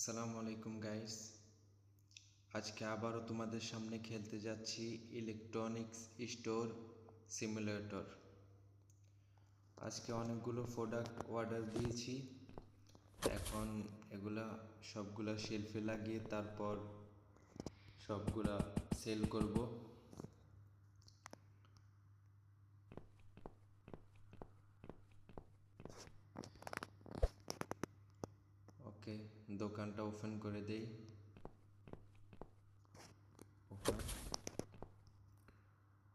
আসসালামু আলাইকুম গাইস। আজকে আবারও তোমাদের সামনে খেলতে যাচ্ছি ইলেকট্রনিক্স স্টোর সিমুলেটর। আজকে অনেকগুলো প্রোডাক্ট অর্ডার দিয়েছি। এখন এগুলা সবগুলা শেলফে লাগিয়ে তারপর সবগুলা সেল করব। ওকে, দোকানটা ওপেন করে দেই।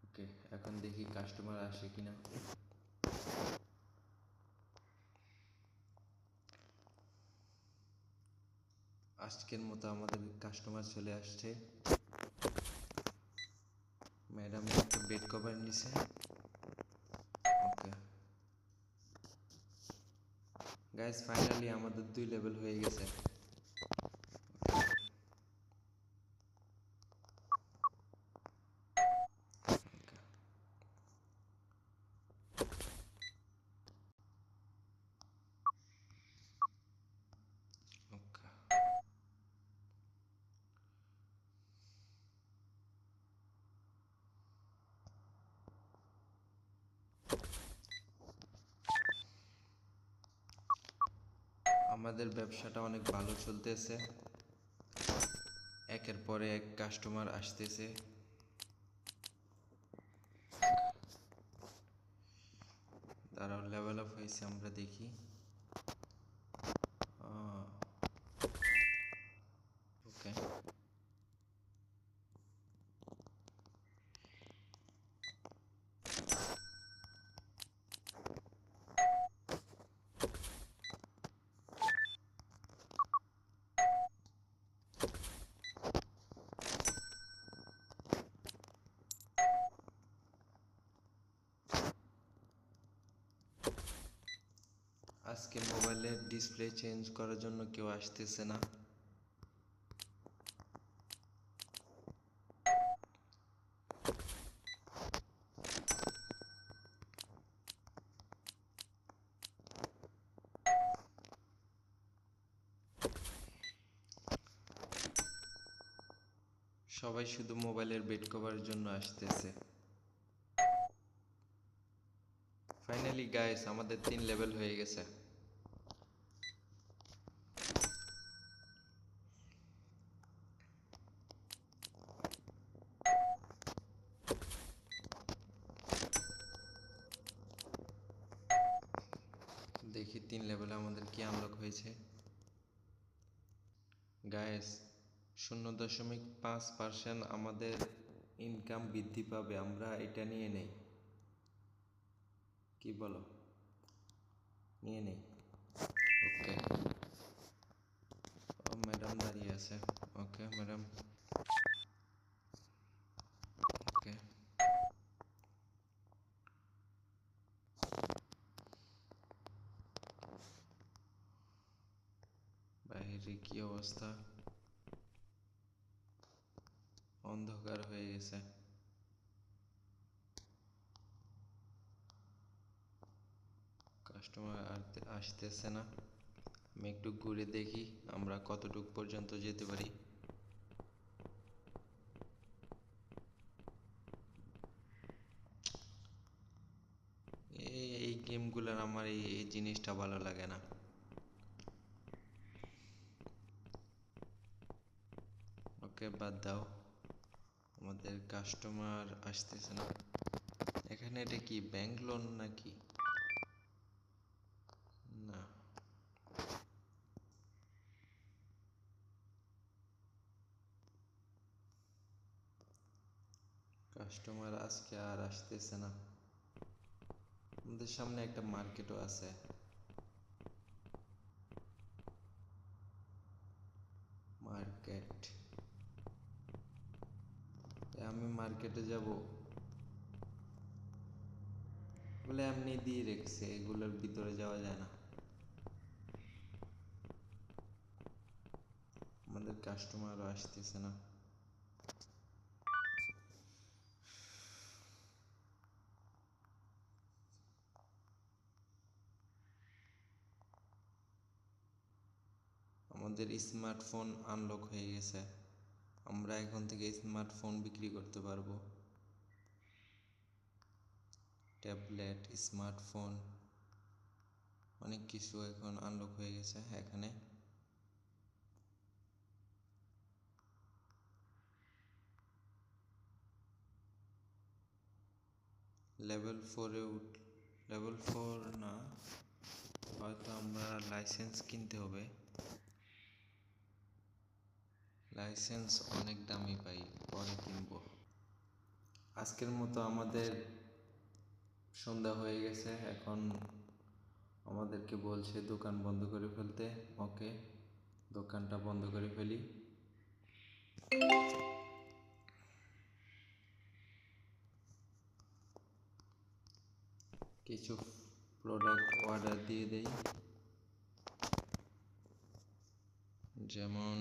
ওকে, এখন দেখি কাস্টমার আসে কিনা। আজকের মতো আমাদের কাস্টমার চলে আসছে। ম্যাডাম একটা বেড কভার নিছে। ওকে গাইস, ফাইনালি আমাদের 2 লেভেল হয়ে গেছে। ওকে, আমাদের ব্যবসাটা অনেক ভালো চলতেছে। একের পরে এক কাস্টমার আসতেছে। তারাও লেভেল আপ হয়েছে, আমরা দেখি। ওকে, আজকে মোবাইলের ডিসপ্লে চেঞ্জ করার জন্য কেউ আসতেছে না। সবাই শুধু মোবাইলের বেড কভারের জন্য আসতেছে। ফাইনালি গাইস, আমাদের 3 লেভেল হয়ে গেছে। দেখি 3 লেভেলে আমাদের কি আনলক হয়েছে। গাইস, 0.5% আমাদের ইনকাম বৃদ্ধি পাবে, আমরা এটা নিয়ে নেই। কি বলো? নিয়ে নেই। ওকে, ও ম্যাডাম দাঁড়িয়ে আছে। ওকে ম্যাডাম, ওকে। বাইরে কি অবস্থা? অন্ধকার হয়ে গেছে। কাস্টমার আসতেছে না। আমি একটু ঘুরে দেখি আমরা কতটুক পর্যন্ত যেতে পারি। এই গেমগুলোর আমার এই জিনিসটা ভালো লাগে না। ওকে, বাদ দাও, আমাদের কাস্টমার আসতেছে না। এখানে এটা কি ব্যাংক লোন নাকি? না, কাস্টমার আজকে আর আসতেছে না। আমাদের সামনে একটা মার্কেটও আছে। মার্কেট, আমি মার্কেটে যাব বলে এমনি দিয়ে রেখেছে, এগুলোর ভিতরে যাওয়া যায় না। আমাদের কাস্টমারও আসতেছে না। আমাদের স্মার্টফোন আনলক হয়ে গেছে। আমরা এখন থেকে স্মার্টফোন বিক্রি করতে পারবো। ট্যাবলেট, স্মার্টফোন, অনেক কিছু এখন আনলক হয়ে গেছে এখানে। লেভেল 4-এ লেভেল 4 না, হয়তো আমরা লাইসেন্স কিনতে হবে। লাইসেন্স অনেক দামি পাই, পরে কিনবো। আজকের মতো আমাদের সন্ধ্যা হয়ে গেছে, এখন আমাদেরকে বলছে দোকান বন্ধ করে ফেলতে। ওকে, দোকানটা বন্ধ করে ফেলি। কিছু প্রোডাক্ট অর্ডার দিয়ে দেই, যেমন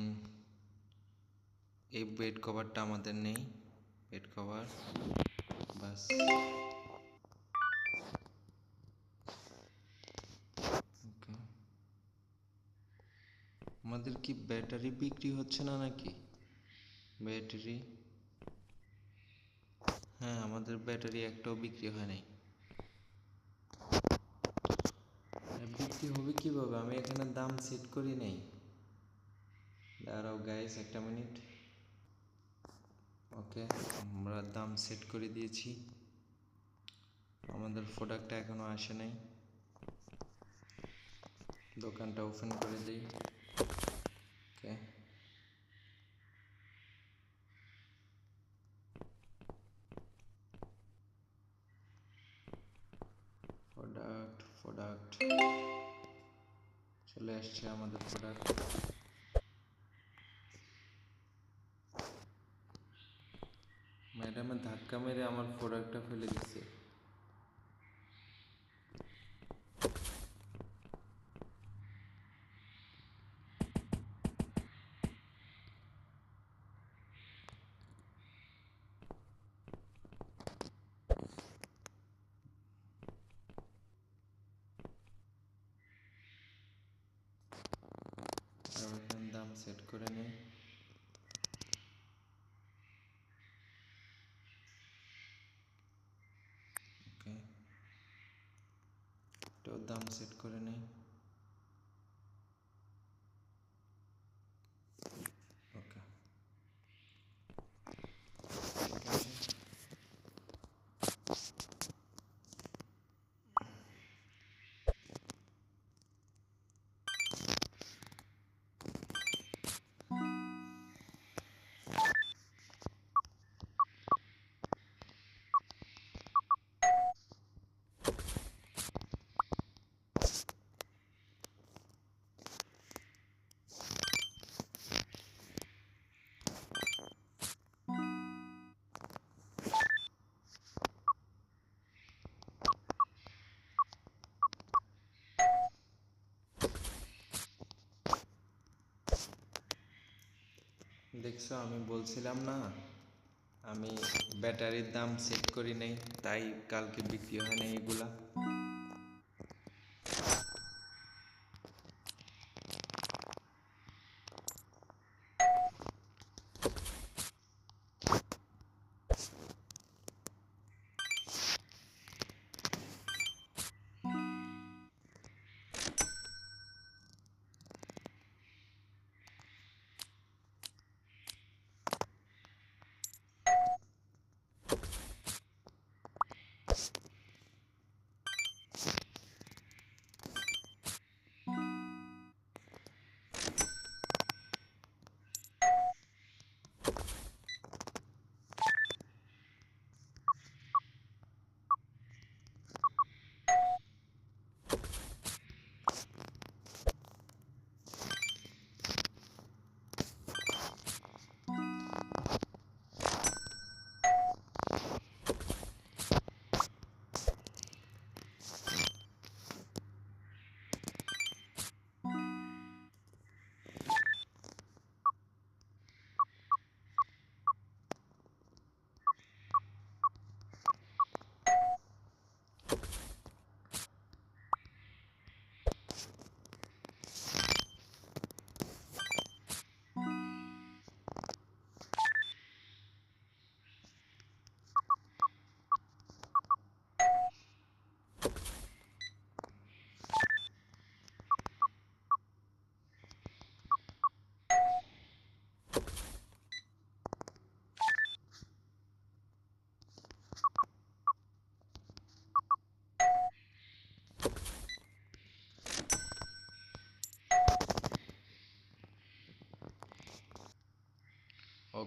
এই বেড কভারটা আমাদের নেই, বেড কভার বাস। আমাদের কি ব্যাটারি বিক্রি হচ্ছে না নাকি? ব্যাটারি, হ্যাঁ আমাদের ব্যাটারি একটাও বিক্রি হয় নাই। বিক্রি হবে কিভাবে? আমি এখানে দাম সেট করি নাই। দাঁড়াও গাইস, একটা মিনিট। ওকে, আমরা দাম সেট করে দিয়েছি। আমাদের প্রোডাক্টটা এখনো আসে নাই। দোকানটা ওপেন করে দিই। ওকে, প্রোডাক্ট চলে আসছে আমাদের প্রোডাক্ট। ম্যাডামের ধাক্কা মেরে আমার প্রোডাক্টটা ফেলে দিচ্ছে। দাম সেট করে নেই। ওকে, এটাও দাম সেট করে নেই। ওকে, ঠিক আছে। দেখছো, আমি বলছিলাম না আমি ব্যাটারির দাম সেট করি নাই, তাই কালকে বিক্রি হয় নাই এগুলা।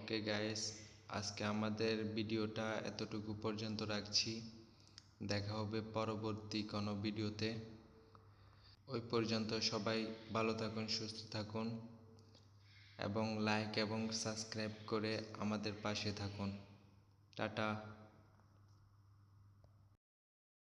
ওকে গাইস, আজকে আমাদের ভিডিওটা এতটুকু পর্যন্ত রাখছি। দেখা হবে পরবর্তী কোনো ভিডিওতে। ওই পর্যন্ত সবাই ভালো থাকুন, সুস্থ থাকুন এবং লাইক এবং সাবস্ক্রাইব করে আমাদের পাশে থাকুন। টাটা।